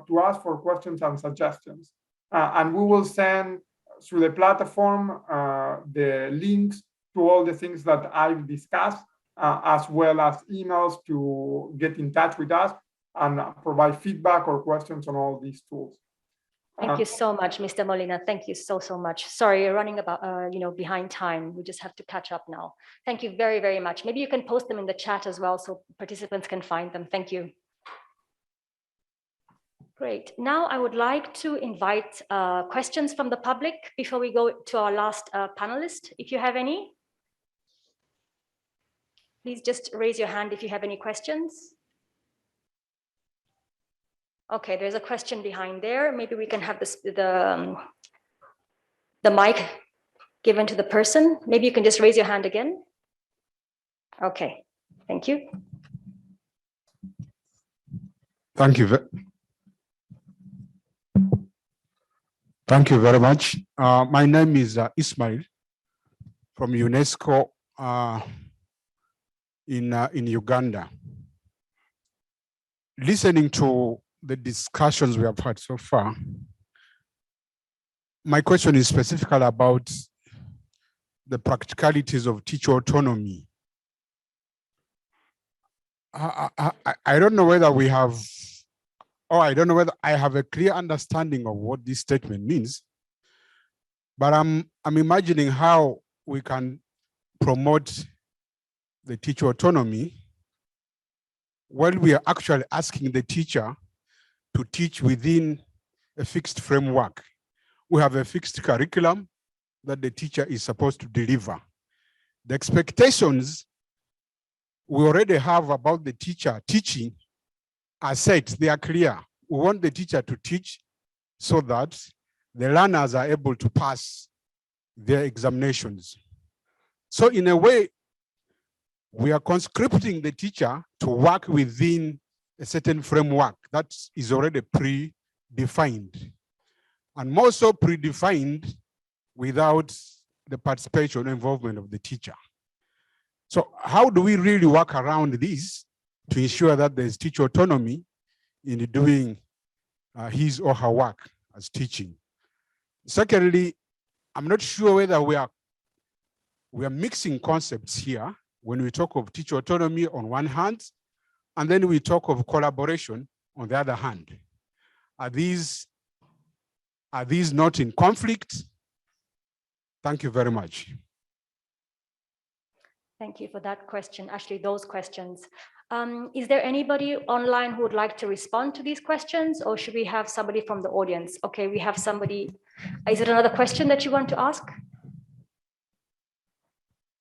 to us for questions and suggestions. And we will send through the platform the links to all the things that I've discussed, as well as emails to get in touch with us and provide feedback or questions on all these tools. Thank you so much, Mr. Molina. Thank you so much. Sorry, you're running about behind time. We just have to catch up now. Thank you very, very much. Maybe you can post them in the chat as well so participants can find them. Thank you. Great. Now I would like to invite questions from the public before we go to our last panelist. If you have any, please just raise your hand if you have any questions. Okay, there's a question behind there. Maybe we can have the mic given to the person. Maybe you can just raise your hand again. Okay, thank you. Thank you. Thank you very much. My name is Ismail from UNESCO in Uganda. Listening to the discussions we have had so far, my question is specifically about the practicalities of teacher autonomy. I don't know whether we have, or I don't know whether I have a clear understanding of what this statement means, but I'm imagining how we can promote the teacher autonomy while we are actually asking the teacher to teach within a fixed framework. We have a fixed curriculum that the teacher is supposed to deliver. The expectations we already have about the teacher teaching are set, they are clear. We want the teacher to teach so that the learners are able to pass their examinations. So in a way, we are conscripting the teacher to work within a certain framework that is already predefined, and more so predefined without the participation and involvement of the teacher. So how do we really work around this to ensure that there's teacher autonomy in doing his or her work as teaching? Secondly, I'm not sure whether we are mixing concepts here when we talk of teacher autonomy on one hand, and then we talk of collaboration on the other hand. Are these not in conflict? Thank you very much. Thank you for that question, actually those questions. Is there anybody online who would like to respond to these questions, or should we have somebody from the audience? Okay, we have somebody. Is it another question that you want to ask?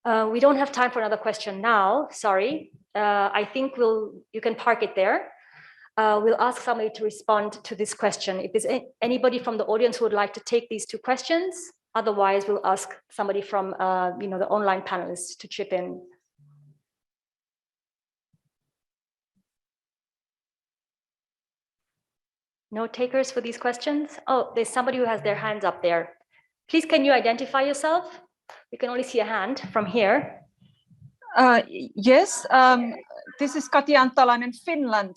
We don't have time for another question now, sorry. I think you can park it there. We'll ask somebody to respond to this question. If there's anybody from the audience who would like to take these 2 questions, otherwise we'll ask somebody from the online panelists to chip in. No takers for these questions? Oh, there's somebody who has their hands up there. Please, can you identify yourself? We can only see a hand from here. Yes, this is Kati Antalainen, Finland.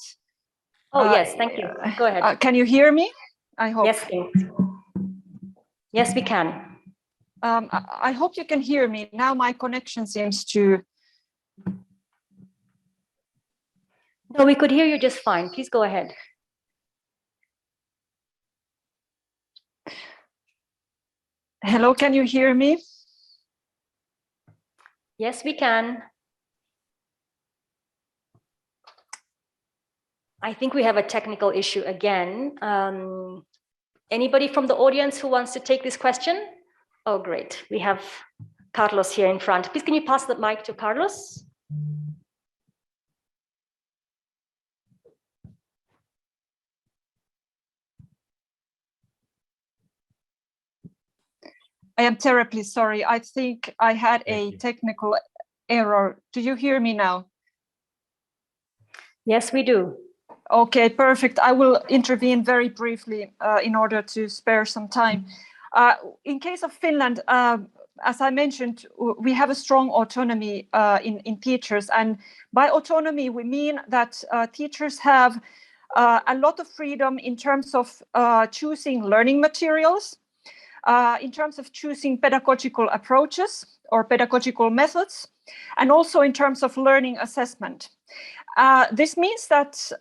Oh, yes, thank you. Go ahead. Can you hear me? I hope. Yes, please. Yes, we can. I hope you can hear me. Now my connection seems to... No, we could hear you just fine. Please go ahead. Hello, can you hear me? Yes, we can. I think we have a technical issue again. Anybody from the audience who wants to take this question? Oh, great. We have Carlos here in front. Please, can you pass the mic to Carlos? I am terribly sorry. I think I had a technical error. Do you hear me now? Yes, we do. Okay, perfect. I will intervene very briefly in order to spare some time. In case of Finland, as I mentioned, we have a strong autonomy in teachers. And by autonomy, we mean that teachers have a lot of freedom in terms of choosing learning materials, in terms of choosing pedagogical approaches or pedagogical methods, and also in terms of learning assessment. This means that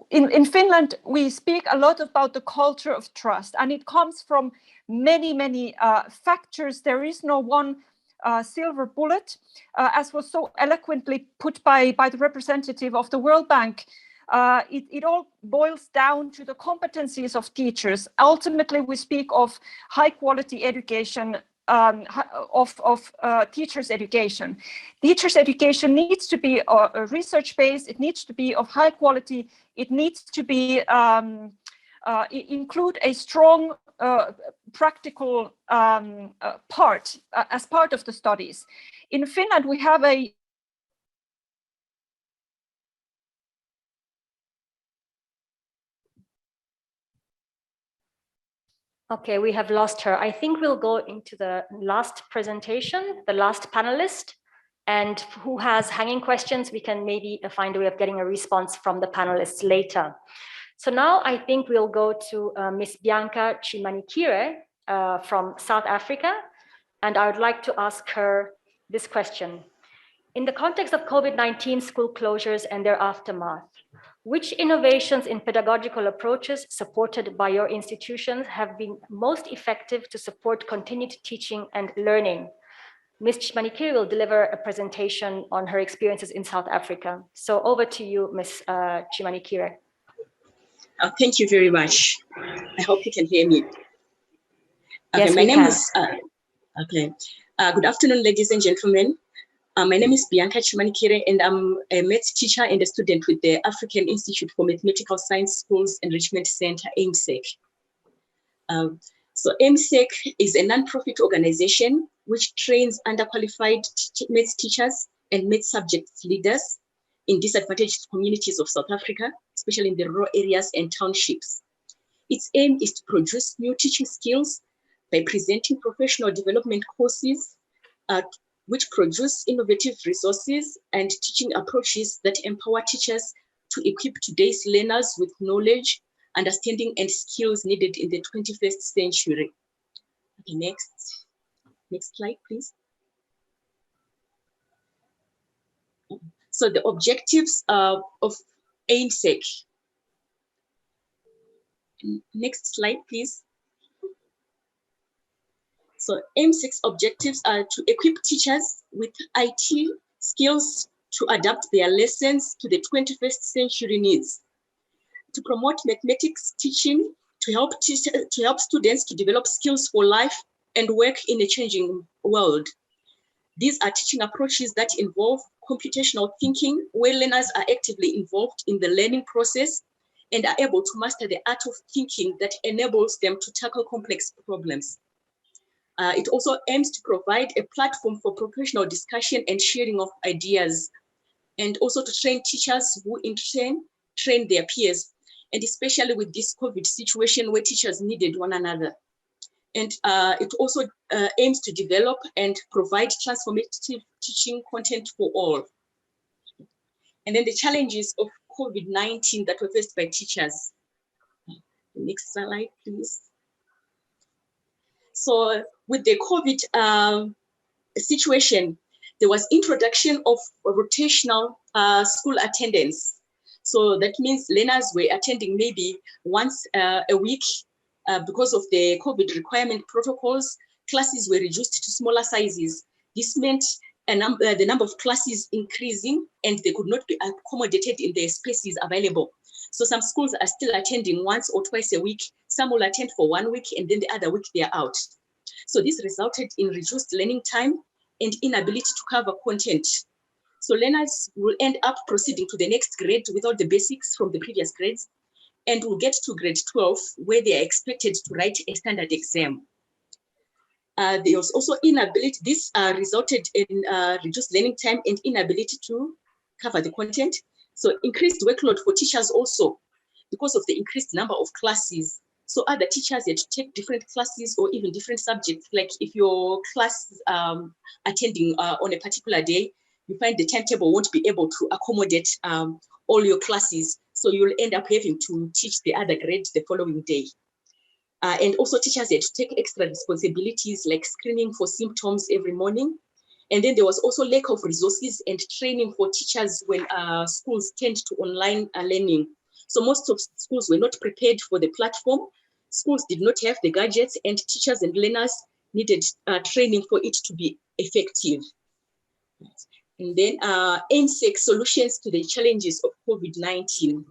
in Finland, we speak a lot about the culture of trust, and it comes from many factors. There is no one silver bullet, as was so eloquently put by the representative of the World Bank. It all boils down to the competencies of teachers. Ultimately, we speak of high quality education, of teachers' education. Teachers' education needs to be research-based. It needs to be of high quality. It needs to be include a strong practical part as part of the studies. In Finland, we have a Okay, we have lost her. I think we'll go into the last presentation, the last panelist, and who has hanging questions, we can maybe find a way of getting a response from the panelists later. So now I think we'll go to Miss Bianca Chimanikire from South Africa, and I would like to ask her this question. In the context of COVID-19 school closures and their aftermath, which innovations in pedagogical approaches supported by your institutions have been most effective to support continued teaching and learning? Ms. Chimanikire will deliver a presentation on her experiences in South Africa. So over to you, Ms. Chimanikire. Thank you very much. I hope you can hear me. Okay, yes, my name is, good afternoon, ladies and gentlemen. My name is Bianca Chimanikire, and I'm a maths teacher and a student with the African Institute for Mathematical Science Schools Enrichment Center, AIMSSEC. So AIMSSEC is a non-profit organization which trains underqualified maths teachers and maths subject leaders in disadvantaged communities of South Africa, especially in the rural areas and townships. Its aim is to produce new teaching skills by presenting professional development courses which produce innovative resources and teaching approaches that empower teachers to equip today's learners with knowledge, understanding, and skills needed in the 21st century. Okay, next slide, please. So the objectives of AIMSSEC. Next slide, please. So AIMSSEC's objectives are to equip teachers with IT skills to adapt their lessons to the 21st century needs, to promote mathematics teaching, to help students to develop skills for life and work in a changing world. These are teaching approaches that involve computational thinking, where learners are actively involved in the learning process and are able to master the art of thinking that enables them to tackle complex problems. It also aims to provide a platform for professional discussion and sharing of ideas, and also to train teachers who in turn train their peers, and especially with this COVID situation where teachers needed one another. And it also aims to develop and provide transformative teaching content for all. And then the challenges of COVID-19 that were faced by teachers. Next slide, please. So with the COVID situation, there was introduction of rotational school attendance. So that means learners were attending maybe once a week because of the COVID requirement protocols, classes were reduced to smaller sizes. This meant the number of classes increasing, and they could not be accommodated in the spaces available. So some schools are still attending once or twice a week. Some will attend for 1 week, and then the other week they are out. So this resulted in reduced learning time and inability to cover content. So learners will end up proceeding to the next grade without the basics from the previous grades, and will get to grade 12, where they are expected to write a standard exam. There was also inability, this resulted in reduced learning time and inability to cover the content. So increased workload for teachers also, because of the increased number of classes. So other teachers had to take different classes or even different subjects. Like if your class attending on a particular day, you find the timetable won't be able to accommodate all your classes. So you'll end up having to teach the other grade the following day. And also teachers had to take extra responsibilities like screening for symptoms every morning. And then there was also lack of resources and training for teachers when schools turned to online learning. So most of schools were not prepared for the platform. Schools did not have the gadgets, and teachers and learners needed training for it to be effective. And then AIMSSEC solutions to the challenges of COVID-19.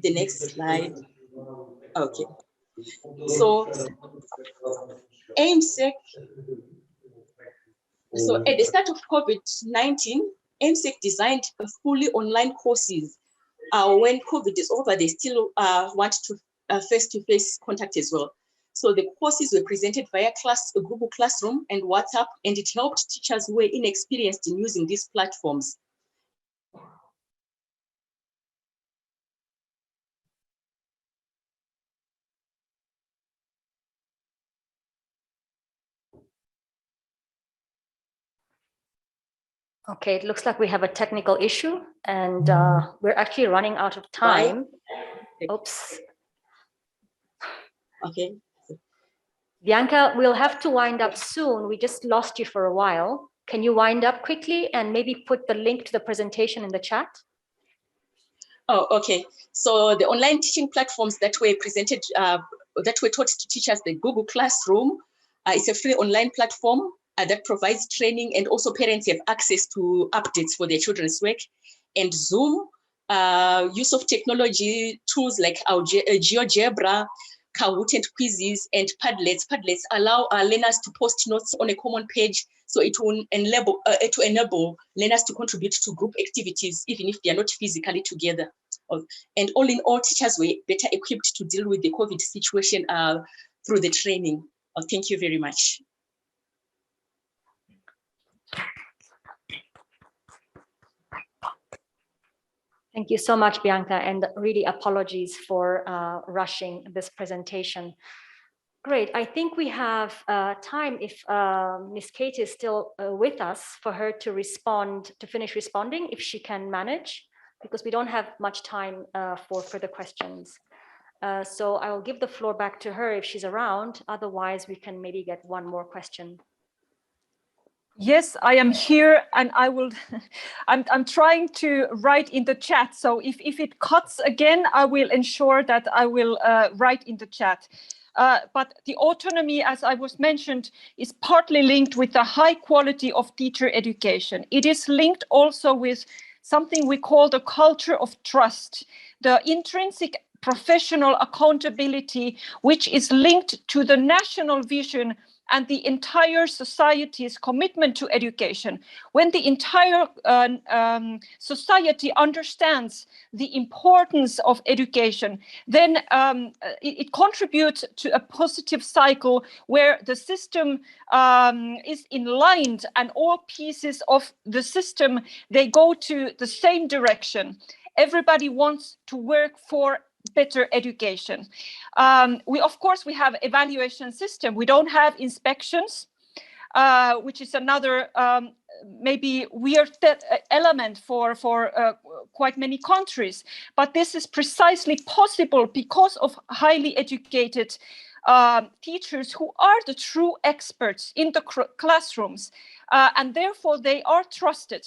The next slide. Okay. So AIMSSEC, so at the start of COVID-19, AIMSSEC designed fully online courses. When COVID is over, they still want to face-to-face contact as well. So the courses were presented via Google Classroom and WhatsApp, and it helped teachers who were inexperienced in using these platforms. Okay, it looks like we have a technical issue, and we're actually running out of time. Oops. Okay. Bianca, we'll have to wind up soon. We just lost you for a while. Can you wind up quickly and maybe put the link to the presentation in the chat? Oh, okay. So the online teaching platforms that were presented, that were taught to teachers, the Google Classroom, is a free online platform that provides training, and also parents have access to updates for their children's work. And Zoom, use of technology tools like GeoGebra, Kahoot and quizzes, and Padlets. Padlets allow learners to post notes on a common page, so it will enable learners to contribute to group activities, even if they are not physically together. And all in all, teachers were better equipped to deal with the COVID situation through the training. Thank you very much. Thank you so much, Bianca, and really apologies for rushing this presentation. Great, I think we have time, if Ms. Kate is still with us, for her to respond, to finish responding, if she can manage, because we don't have much time for further questions. So I will give the floor back to her if she's around, otherwise we can maybe get one more question. Yes, I am here, and I will. I'm trying to write in the chat. So if it cuts again, I will ensure that I will write in the chat. But the autonomy, as I was mentioned, is partly linked with the high quality of teacher education. It is linked also with something we call the culture of trust, the intrinsic professional accountability, which is linked to the national vision and the entire society's commitment to education. When the entire society understands the importance of education, then it contributes to a positive cycle where the system is aligned, and all pieces of the system, they go to the same direction. Everybody wants to work for better education. Of course, we have evaluation system. We don't have inspections, which is another maybe weird element for quite many countries. But this is precisely possible because of highly educated teachers who are the true experts in the classrooms, and therefore they are trusted.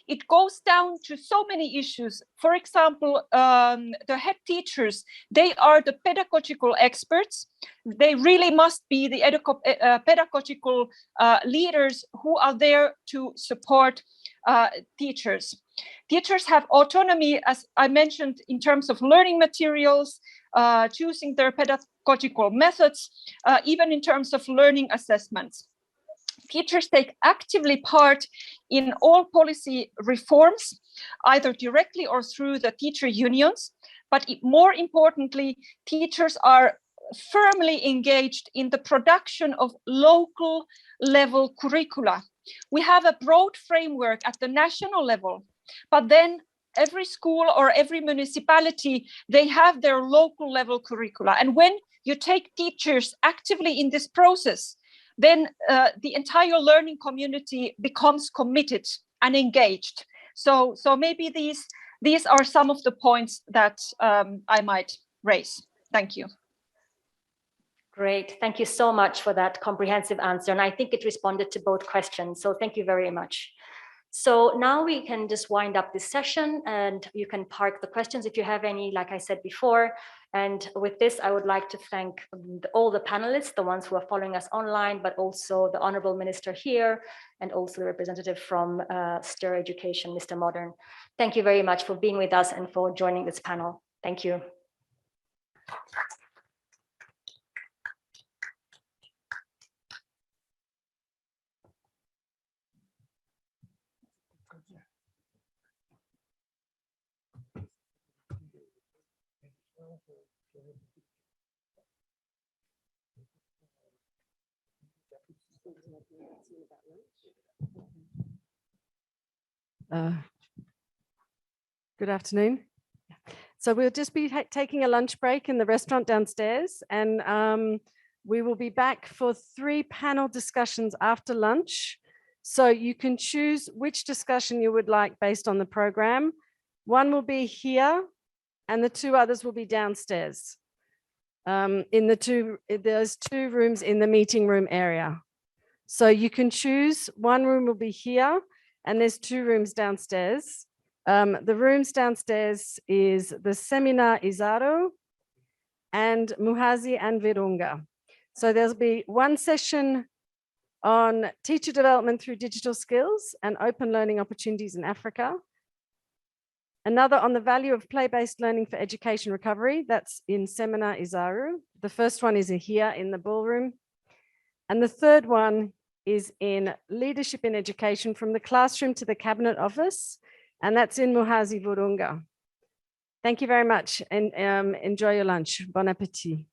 it goes down to so many issues. For example, the head teachers, they are the pedagogical experts. They really must be the pedagogical leaders who are there to support teachers. Teachers have autonomy, as I mentioned, in terms of learning materials, choosing their pedagogical methods, even in terms of learning assessments. Teachers take actively part in all policy reforms, either directly or through the teacher unions. But more importantly, teachers are firmly engaged in the production of local level curricula. We have a broad framework at the national level, but then every school or every municipality, they have their local level curricula. And when you take teachers actively in this process, then the entire learning community becomes committed and engaged. So maybe these are some of the points that I might raise. Thank you. Great, thank you so much for that comprehensive answer. And I think it responded to both questions. So thank you very much. So now we can just wind up this session and you can park the questions if you have any, like I said before. And with this, I would like to thank all the panelists, the ones who are following us online, but also the Honorable Minister here, and also the representative from STIR Education, Mr. Modern. Thank you very much for being with us and for joining this panel. Thank you. Good afternoon. So we'll just be taking a lunch break in the restaurant downstairs, and we will be back for 3 panel discussions after lunch. So you can choose which discussion you would like based on the program. One will be here and the 2 others will be downstairs in there's 2 rooms in the meeting room area. So you can choose. One room will be here and there's 2 rooms downstairs. The rooms downstairs is the Seminar Izaro and Muhazi and Virunga. So there'll be one session on teacher development through digital skills and open learning opportunities in Africa. Another on the value of play-based learning for education recovery. That's in Seminar Izaru. The first one is here in the ballroom. And the third one is in leadership in education from the classroom to the cabinet office. And that's in Muhazi Virunga. Thank you very much and enjoy your lunch. Bon appetit.